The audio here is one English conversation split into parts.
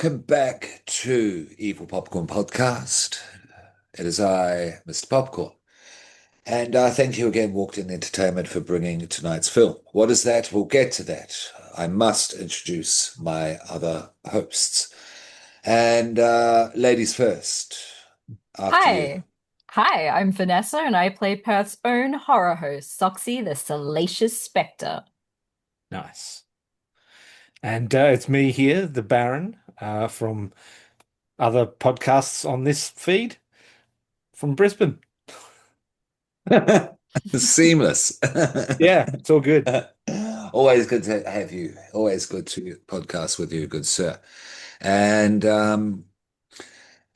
welcome back to Evil Popcorn Podcast. It is I, Mr. Popcorn, and thank you again, Walked In Entertainment, for bringing tonight's film. What is that? We'll get to that. I must introduce my other hosts. And ladies first, after you. Hi. Hi, I'm Vanessa and I play Perth's own horror host, Soxy the Salacious Spectre. Nice. And it's me here, the Baron, from other podcasts on this feed from Brisbane. Seamless. Yeah, it's all good. Always good to have you. Always good to podcast with you, good sir. And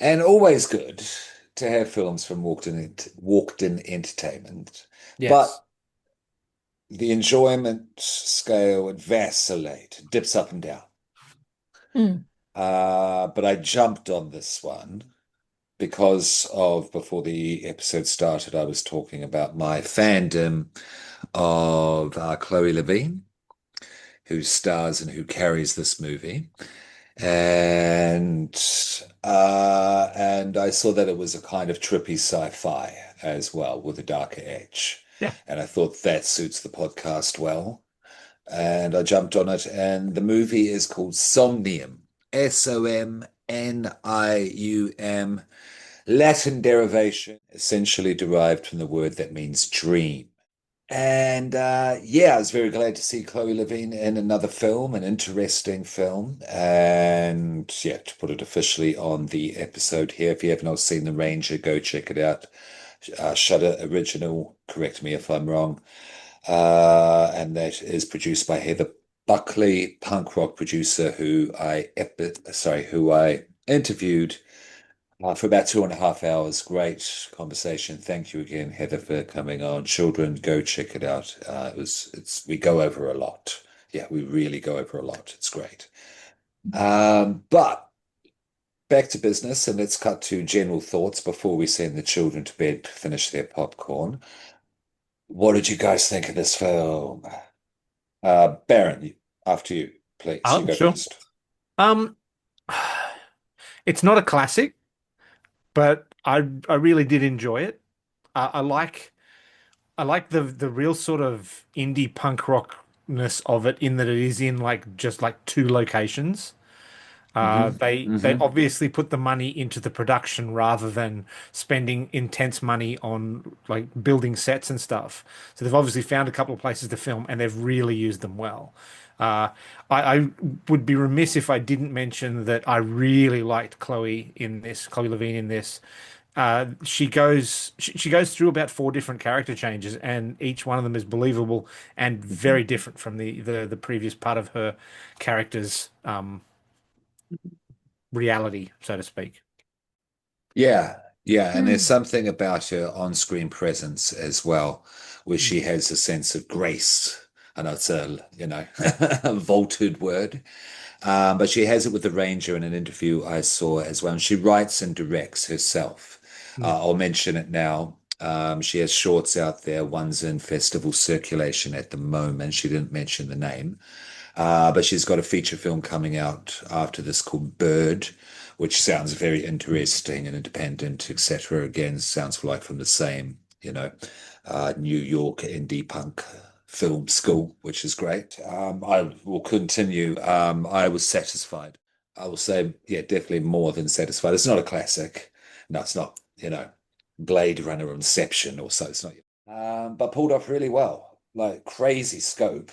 always good to have films from Walked In Entertainment. But Yes. the enjoyment scale would vacillate, dips up and down. Hmm. But I jumped on this one because of before the episode started, I was talking about my fandom of Chloë Levine, who stars and who carries this movie. And I saw that it was a kind of trippy sci-fi as well with a darker edge. Yeah. And I thought that suits the podcast well. And I jumped on it, and the movie is called Somnium. Somnium, Latin derivation, essentially derived from the word that means dream. And yeah, I was very glad to see Chloë Levine in another film, an interesting film. And yeah, to put it officially on the episode here, if you have not seen The Ranger, go check it out. Shudder original, correct me if I'm wrong. And that is produced by Heather Buckley, punk rock producer who I interviewed for about 2.5 hours. Great conversation. Thank you again, Heather, for coming on. Children, go check it out. We go over a lot. Yeah, we really go over a lot. It's great. But back to business, and let's cut to general thoughts before we send the children to bed to finish their popcorn. What did you guys think of this film? Baron, after you, please. You Oh, go sure. first. Um, it's not a classic, but I really did enjoy it. I like the real sort of indie punk rockness of it in that it is in like just like two locations. They Hmm. obviously put the money into the production rather than spending intense money on like building sets and stuff. So they've obviously found a couple of places to film and they've really used them well. Uh, I would be remiss if I didn't mention that I really liked Chloë Levine in this. She goes through about four different character changes, and each one of them is believable and very different from the previous part of her character's reality, so to speak. Yeah, yeah, and there's Hmm. something about her on-screen presence as well, where Mm. she has a sense of grace. I know it's a vaulted word, but she has it with the Ranger in an interview I saw as well. And she writes and directs herself. Mm. I'll mention it now. She has shorts out there. One's in festival circulation at the moment. She didn't mention the name. But she's got a feature film coming out after this called Bird, which sounds very interesting and independent, etc. Again, sounds like from the same, New York indie punk film school, which is great. I will continue. I was satisfied. I will say, yeah, definitely more than satisfied. It's not a classic. No, it's not, Blade Runner or Inception or so. It's not. But pulled off really well. Like crazy scope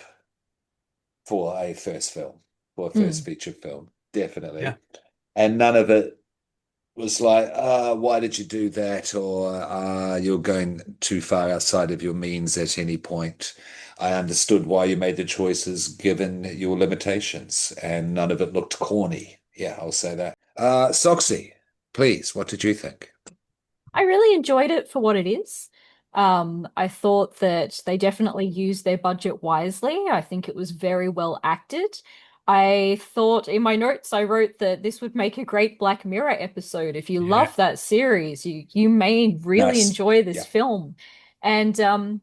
for a first film, for a first Hmm. feature film, Yeah. definitely. And none of it was like, why did you do that? Or you're going too far outside of your means at any point. I understood why you made the choices given your limitations, and none of it looked corny. Yeah, I'll say that. Soxy, please, what did you think? I really enjoyed it for what it is. I thought that they definitely used their budget wisely. I think it was very well acted. I thought in my notes I wrote that this would make a great Black Mirror episode. If you Yeah. love that series, you may really Nice. enjoy this Yeah. film. And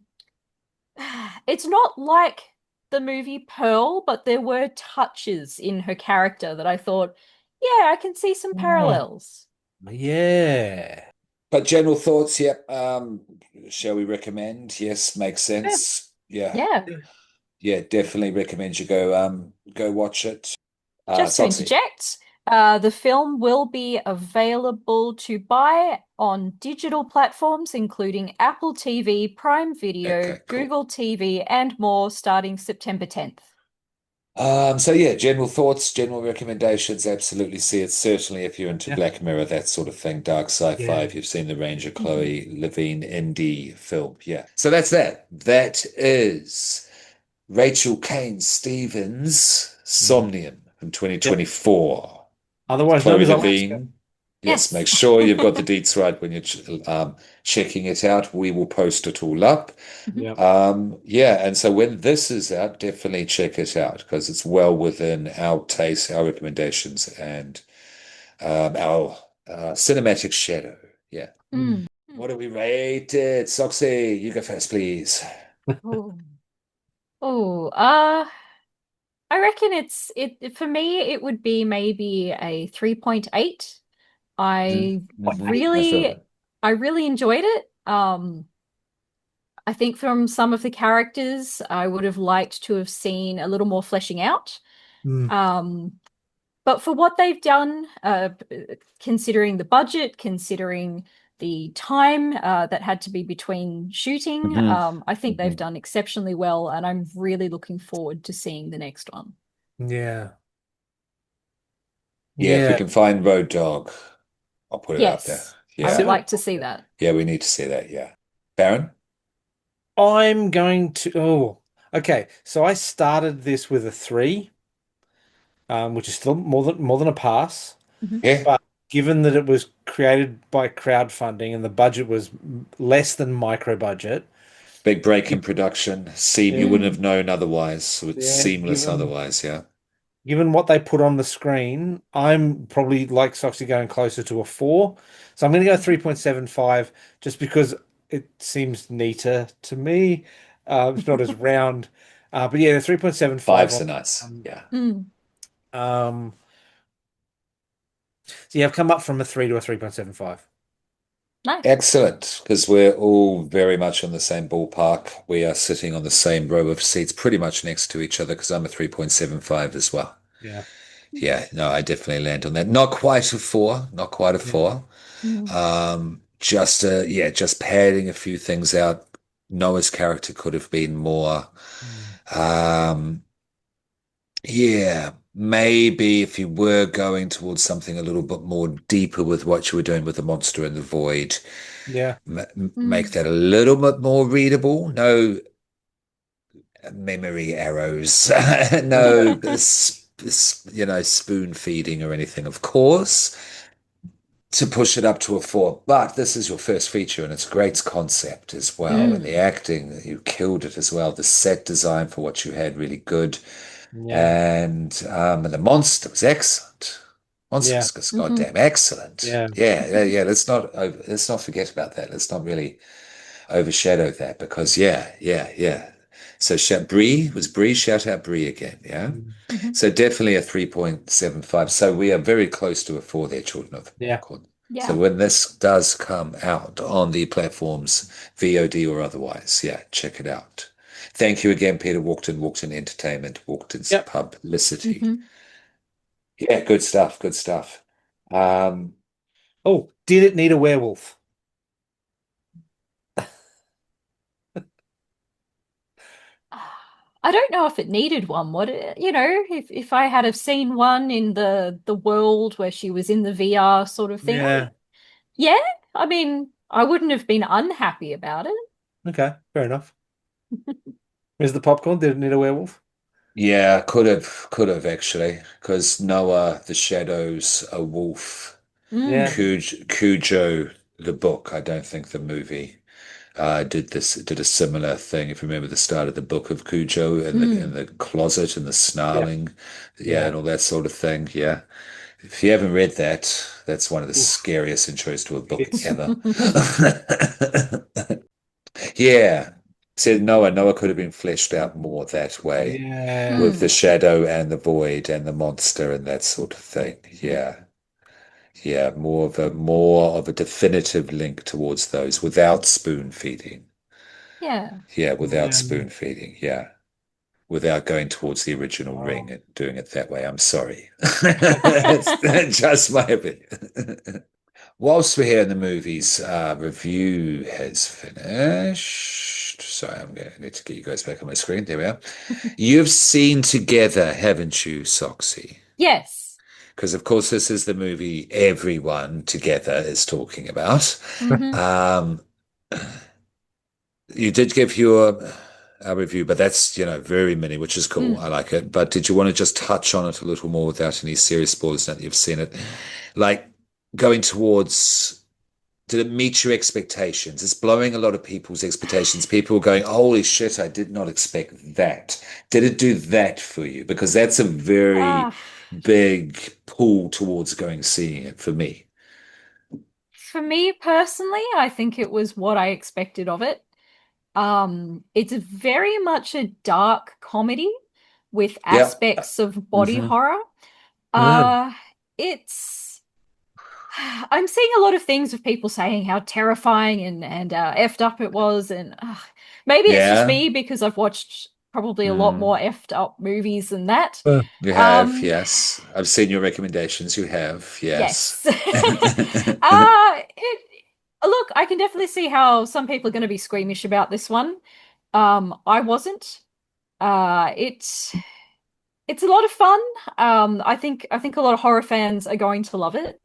it's not like the movie Pearl, but there were touches in her character that I thought Yeah, I can see some Oh, parallels. yeah. But general thoughts, yep. Shall we recommend? Yes, makes Yeah. sense. Yeah, Yeah. yeah, definitely recommend you go watch it. Just to Soxy. interject, the film will be available to buy on digital platforms, including Apple TV, Prime Video, Okay, cool. Google TV, and more starting September 10th. So yeah, general thoughts, general recommendations, absolutely see it. Certainly if you're into Yeah. Black Mirror, that sort of thing, dark sci-fi, Yeah. if you've seen the range of Mhm. Chloe Levine indie film. Yeah. So that's that. That is Racheal Cain Stevens' Mhm. Somnium from Yep. 2024. Otherwise known Chloe as Alaska. Levine. Yes, make Yes. sure you've got the deets right when you're checking it out. We will post it all up. Mhm. Yep. Yeah, and so when this is out, definitely check it out because it's well within our taste, our recommendations, and our cinematic shadow. Yeah. Mm. Mm. What do we rate it? Soxy, you go first, please. Oh. Oh, I reckon for me it would be maybe a 3.8. Mhm, I mhm. I feel really that. I really enjoyed it. I think from some of the characters I would have liked to have seen a little more fleshing out. Mm. Um, but for what they've done, considering the budget, considering the time that had to be between shooting, Mhm, I think they've mhm. done exceptionally well, and I'm really looking forward to seeing the next one. Yeah. Yeah, if we Yeah. can find Road Dog, I'll put it out there. Yes, I See would Yeah. what like to see that. Yeah, we need to see that. Yeah. Baron? I'm going to. Oh, okay. So I started this with a three, which is still more than a pass. Mhm. Yeah. But given that it was created by crowdfunding and the budget was less than micro budget, Big break in production. Seem you yeah, wouldn't Mm. have known otherwise. So it's yeah, seamless given otherwise. Yeah. given what they put on the screen, I'm probably like Soxy going closer to a four. So I'm going to go 3.75 just because it seems neater to me. It's not as round. But yeah, 3.75 Five's on a nice. um, Yeah. Mm. um so yeah, I've come up from a 3 to a 3.75. Nice. Excellent. Because we're all very much on the same ballpark. We are sitting on the same row of seats pretty much next to each other because I'm a 3.75 as well. Yeah. Yeah, no, I definitely land on that. Not quite a four, not quite a Yeah. four. Mm. Just yeah, just padding a few things out. Noah's character could have been more. Mm. Um, yeah, maybe if you were going towards something a little bit more deeper with what you were doing with the monster in the void, Yeah. make Mm. that a little bit more readable. No memory arrows, no, spoon feeding or anything, of course, to push it up to a four. But this is your first feature, and it's a great concept as well. And the Mm. acting, you killed it as well. The set design for what you had, really good. Yeah. And the monster was excellent. Monster Yeah. was just Hmm. goddamn excellent. Yeah. Yeah, yeah, yeah. Let's not forget about that. Let's not really overshadow that because yeah, yeah, yeah. So Bree, shout out Bree again, yeah. Mm. Hmm. So definitely a 3.75. So we are very close to a four there, Children of the Yeah. Popcorn. So Yeah. when this does come out on the platforms, VOD or otherwise, yeah, check it out. Thank you again, Peter. Walked in Entertainment, Walked-in's Yep. publicity. Hmm. Yeah, good stuff, good stuff. Um, Oh, did it need a werewolf? I don't know if it needed one. If I had have seen one in the world where she was in the VR sort of thing, Yeah. yeah. I mean, I wouldn't have been unhappy about it. Okay. Fair enough. Is the popcorn? Did it need a werewolf? yeah, could have actually, because Noah, the Shadows, a wolf. Yeah. Mm. Cujo, the book. I don't think the movie did a similar thing. If you remember the start of the book of Cujo in Mm. the closet and the Yeah. snarling, yeah, Yeah. and all that sort of thing. Yeah. If you haven't read that, that's one of the Oof. scariest intros to a book It's ever. Yeah. Said Noah could have been fleshed out more that way Yeah. with the Hmm. shadow and the void and the monster and that sort of thing. Yeah. Yeah, more of a definitive link towards those without spoon feeding. Yeah. Yeah, without Yeah. spoon feeding. Yeah. Without going towards the original ring Oh. and doing it that way. I'm sorry. It's just my opinion. Whilst we're here in the movies, review has finished. Sorry, I need to get you guys back on my screen. There we are. You've seen Together, haven't you, Soxy? Yes. Because, of course, this is the movie everyone together is talking about. Hmm. Um, you did give a review, but that's, very mini, which is cool. I Mm. like it. But did you want to just touch on it a little more without any serious spoilers now that you've seen it? Like going towards, did it meet your expectations? It's blowing a lot of people's expectations. People are going, holy shit, I did not expect that. Did it do that for you? Because that's a very Ah, big pull towards going seeing it for me. for me personally, I think it was what I expected of it. It's very much a dark comedy with Yeah. aspects of body Hmm. horror. Mm. Uh, it's I'm seeing a lot of things of people saying how terrifying and effed up it was, and maybe it's just Yeah. me because I've watched probably a lot more Mm. effed up movies than that. You have, Um, yes. I've seen your recommendations. You have, yes. yes. It look, I can definitely see how some people are going to be squeamish about this one. I wasn't. It's a lot of fun. I think a lot of horror fans are going to love it.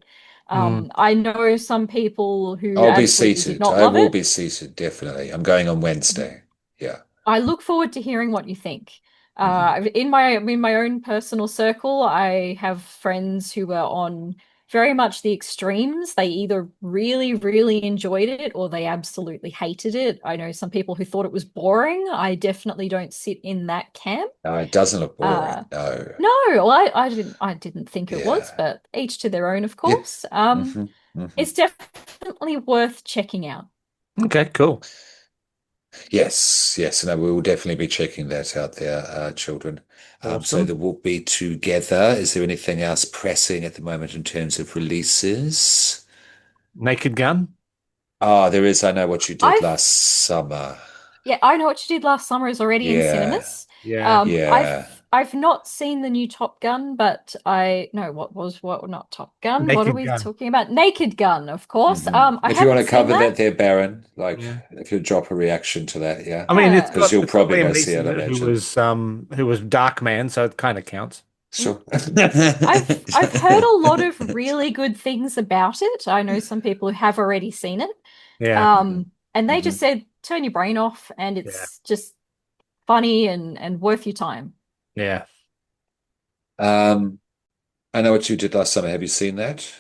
Mm. I know some people who I'll be absolutely did seated. not I love will it. be seated, definitely. I'm going on Wednesday. Yeah. I look forward to hearing what you think. Hmm. In my own personal circle, I have friends who are on very much the extremes. They either really, really enjoyed it or they absolutely hated it. I know some people who thought it was boring. I definitely don't sit in that camp. No, it doesn't look boring. Uh, No. no, well, I didn't think it was, Yeah. but each to their own, of Yep. course. Hmm. Hmm. It's definitely worth checking out. Okay, cool. Yes, yes, and I will definitely be checking that out there, children. So Awesome. there will be Together. Is there anything else pressing at the moment in terms of releases? Naked Gun? There is. I know what you did I've last summer. Yeah, I Know What You Did Last Summer is already in Yeah, cinemas. Yeah. Um, I've yeah. I've not seen the new Top Gun, but I no, what not Top Gun? What are Naked we Gun. talking about? Naked Gun, of course. Hmm. I If you want haven't to seen cover that. that there, Baron, like Yeah. if you drop a reaction to that, yeah, I mean, Yeah. because you'll it's got probably Liam go see Neeson it, I in it, imagine. who was Dark Man, so it kind of counts. Mm. Sure. I've heard a lot of really good things about it. I know some people who have already seen it. Yeah. And they Hmm. just said turn your brain off and Yeah. it's just funny and worth your time. Yeah. Um, I know what you did last summer. Have you seen that?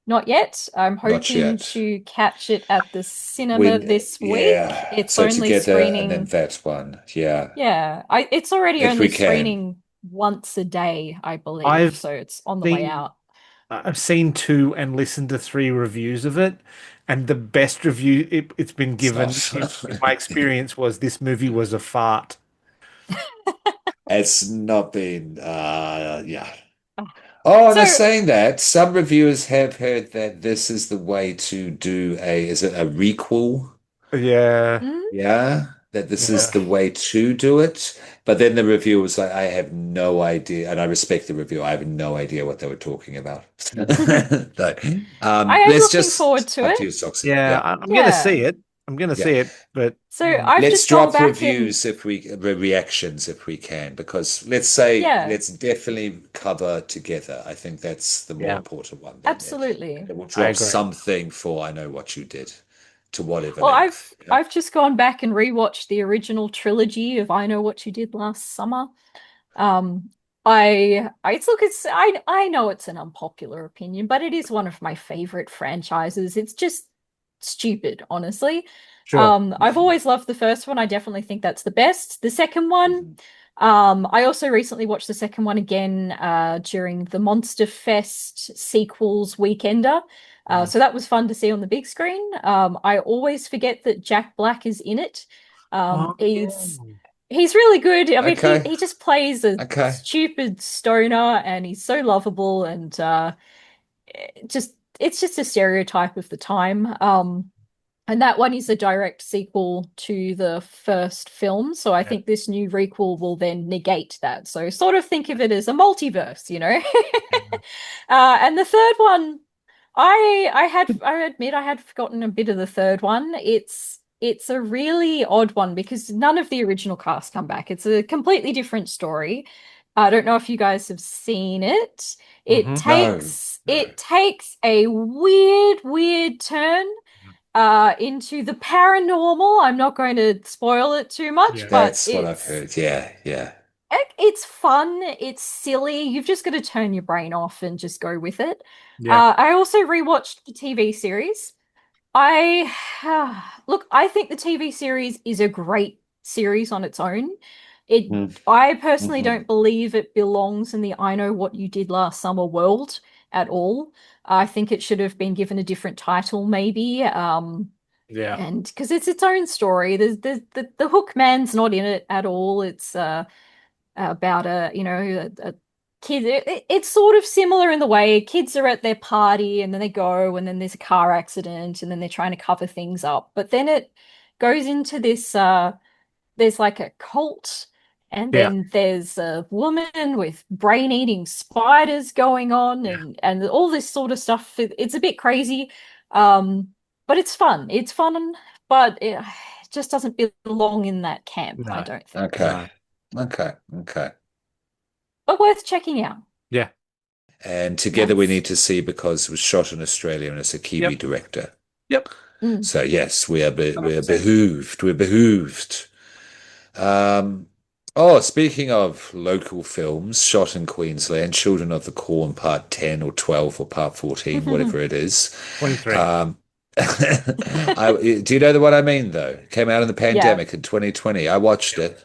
Not yet. I'm Not hoping yet. to catch it at the cinema When, this week. yeah. It's So only Together and then screening, that one. Yeah. yeah, it's already If only we can. screening once a day, I believe, I've so it's on the way seen out. I've seen two and listened to three reviews of it, and the best review it's been It's given not. in my experience was this movie was a fart. It's not been, yeah. Oh, and they're So, saying that some reviewers have heard that this is the way to do is it a requel? Yeah. mm, Yeah, that this is Yeah. the way to do it. But then the reviewer was like, I have no idea. And I respect the review. I have no idea what they were talking about. Like, I am let's looking forward just to up to it. you, Soxy. Yeah, Yeah. I'm gonna see Yeah. it. I'm gonna Yeah. see it, but So I've Let's just gone drop back and reviews if we reactions if we can, because yeah, let's definitely cover Together. I think that's the more yeah, important one then. absolutely. And we'll I drop agree. something for I Know What You Did to whatever Well, I've length. Yeah. I've just gone back and rewatched the original trilogy of I Know What You Did Last Summer. Um, I know it's an unpopular opinion, but it is one of my favorite franchises. It's just stupid, honestly. Sure. I've always loved the first one. I definitely think that's the best. The second one, Mhm. I also recently watched the second one again during the Monster Fest sequels weekender. Mm. So that was fun to see on the big screen. I always forget that Jack Black is in it. Oh, yeah. He's really good. I mean, Okay. he just plays a Okay. stupid stoner, and he's so lovable, and just it's just a stereotype of the time. And that one is a direct sequel to the first film, so I Yeah. think this new requel will then negate that. So sort of think of it as a multiverse, you know? And the third one, I admit I had forgotten a bit of the third one. It's a really odd one because none of the original cast come back. It's a completely different story. I don't know if you guys have seen it. Hmm. No, no. It takes a weird turn into the paranormal. I'm not going to spoil it too much, Yeah. but That's what I've heard. Yeah, yeah. it's fun, it's silly. You've just got to turn your brain off and just go with it. Yeah. I also rewatched the TV series. I look, I think the TV series is a great series on its own. It I personally Mm-hmm. don't believe it belongs in the I Know What You Did Last Summer world at all. I think it should have been given a different title, maybe. Yeah. And because it's its own story. The hook man's not in it at all. It's about a kid. It's sort of similar in the way kids are at their party and then they go and then there's a car accident and then they're trying to cover things up. But then it goes into this there's like a cult, and Yeah. then there's a woman with brain-eating spiders going on, Yeah. and all this sort of stuff. It's a bit crazy, um, but it's fun. It's fun, but it just doesn't belong in that camp, I No. don't think. Okay. No. Okay. Okay. But worth checking out. Yeah. And Together We Nice. Need to See because it was shot in Australia and it's a Kiwi Yep. director. Yep. Mm. So yes, we are 100%. behooved. We're behooved. Um, oh, speaking of local films shot in Queensland, Children of the Corn Part 10 or 12 or Part 14, whatever it is. 23. Um, do you know the one I mean though? It came out in the Yeah. pandemic in 2020. I watched it.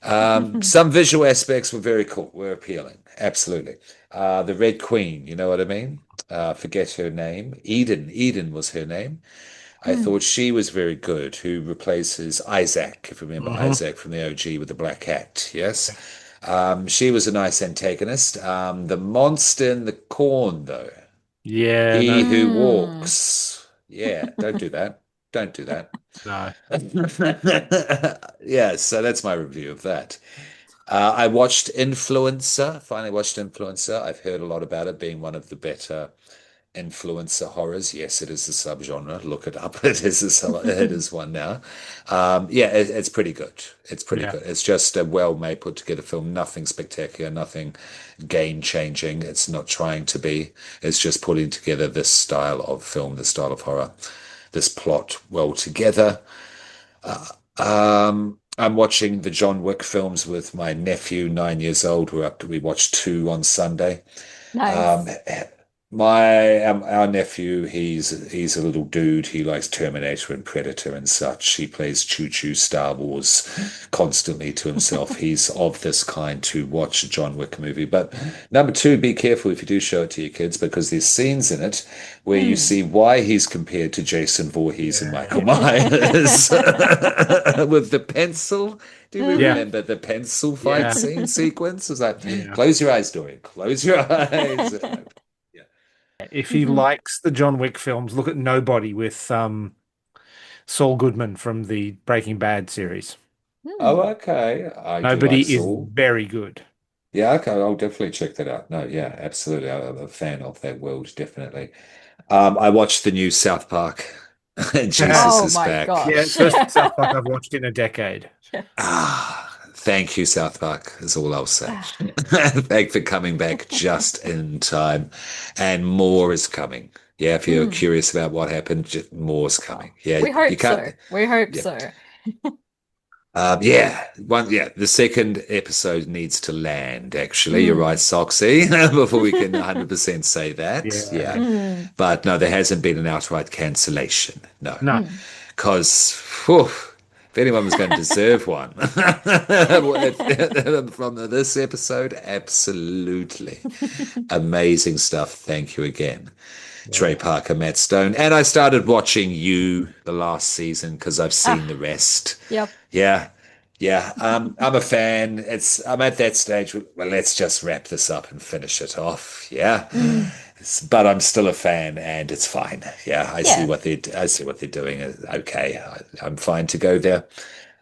Some visual aspects were very cool, were appealing. Absolutely. The Red Queen, you know what I mean? Forget her name. Eden was her name. I Mm. thought she was very good, who replaces Isaac, if you remember Hmm. Isaac from the OG with the black hat. Yes. She was a nice antagonist. The monster in the corn, though. Yeah. He No. who Mm. walks. Yeah, don't do that. Don't do that. No. Yeah, so that's my review of that. I watched Influencer, finally watched Influencer. I've heard a lot about it being one of the better influencer horrors. Yes, it is a subgenre. Look it up. It is one now. Yeah, it's pretty good. It's pretty Yeah. good. It's just a well-made, put together film. Nothing spectacular, nothing game-changing. It's not trying to be. It's just putting together this style of film, this style of horror, this plot well together. I'm watching the John Wick films with my nephew, 9 years old. We watched two on Sunday. Um, Nice. our nephew, he's a little dude. He likes Terminator and Predator and such. He plays Choo Choo Star Wars constantly to himself. He's of this kind to watch a John Wick movie. But number two, be careful if you do show it to your kids because there's scenes in it where you Mm. see why he's compared to Jason Voorhees and Michael Yeah. Myers with the pencil. Do we Yeah. Mhm. remember the pencil fight Yeah. scene sequence? It's like, Yeah. close your eyes, Dorian. Close your eyes. Yeah. If he Mhm. likes the John Wick films, look at Nobody with Saul Goodman from the Breaking Bad series. Oh, Mm. okay. I do like Nobody is Saul. very good. Yeah, okay. I'll definitely check that out. No, yeah, absolutely. I'm a fan of that world, definitely. I watched the new South Park. Jesus Oh is my back. Yeah, it's gosh. the first South Park I've watched in a decade. Thank you, South Park, is all I'll say. Thank for coming back just in time. And more is coming. Yeah, if you're Mm. curious about what happened, more's Oh, coming. Yeah, we you hope can't. so. We hope Yeah. so. Yeah, the second episode needs to land, actually. You're right, Mm. Soxy, before we can 100% say that. Yeah. Yeah. Mm. But no, there hasn't been an outright cancellation. No. No. Mm. Because if anyone was going to deserve one from this episode, absolutely. Amazing stuff. Thank you again. Trey Parker, Matt Stone. And I started watching You the last season because I've seen the Ah, rest. yep. Yeah. Yeah. I'm a fan. I'm at that stage. Well, let's just wrap this up and finish it off. Yeah. Mm, But I'm still a fan and it's fine. Yeah. yeah. I see what they're doing. Okay. I'm fine to go there.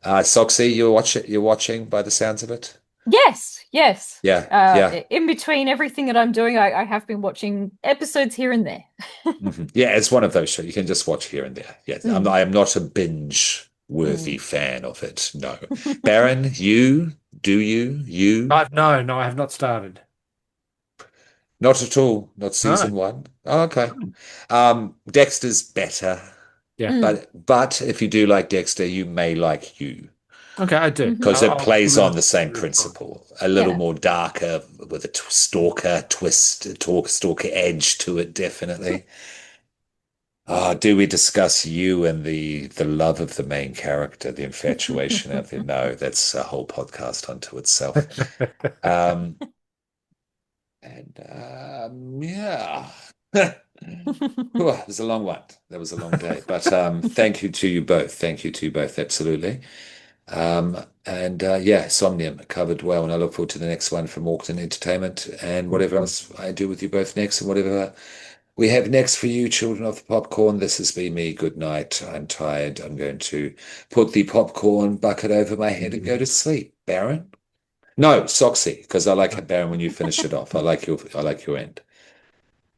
Soxy, you're watching by the sounds of it? Yes, yes. Yeah. Yeah. In between everything that I'm doing, I have been watching episodes here and there. Yeah, it's one of those shows you can just watch here and there. Yes, Mm, I am not a binge-worthy mm. fan of it. No. Baron, you? Do you? You? No, I have not started. Not at all. Not No. season one. Oh, okay. Dexter's better, Yeah. Mm, but if you do like Dexter, you may like you Okay, I do. hmm. because it Give plays it on the same principle. A little Yeah. more darker with a stalker twist, stalker edge to it, definitely. Do we discuss you and the love of the main character, the infatuation of it? No, that's a whole podcast unto itself. Um, yeah. Whew, it was a long one. That was a long day. But thank you to you both. Thank you to you both, absolutely. Yeah, Somnium covered well, and I look forward to the next one from Auckland Entertainment and whatever else I do with you both next and whatever we have next for you, children of the popcorn. This has been me. Good night. I'm tired. I'm going to put the popcorn bucket over my head and go to sleep. Baron? No, Soxy, because I like it, Baron, when you finish it off. I like your end.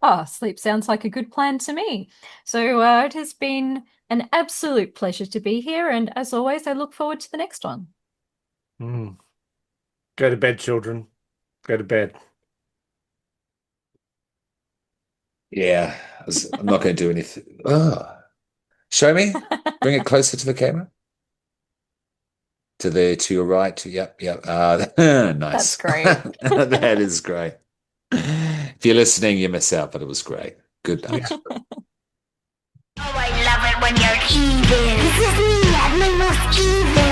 Ah, sleep sounds like a good plan to me. So it has been an absolute pleasure to be here, and as always, I look forward to the next one. Mm. Go to bed, children. Go to bed. Yeah, I'm not going to do anything. Oh, show me. Bring it closer to the camera. To your right. Yep. That's Nice. great. That is great. If you're listening, you miss out, but it was great. Good Yeah. night. Oh, I love it when you're evil. This is me at my most evil.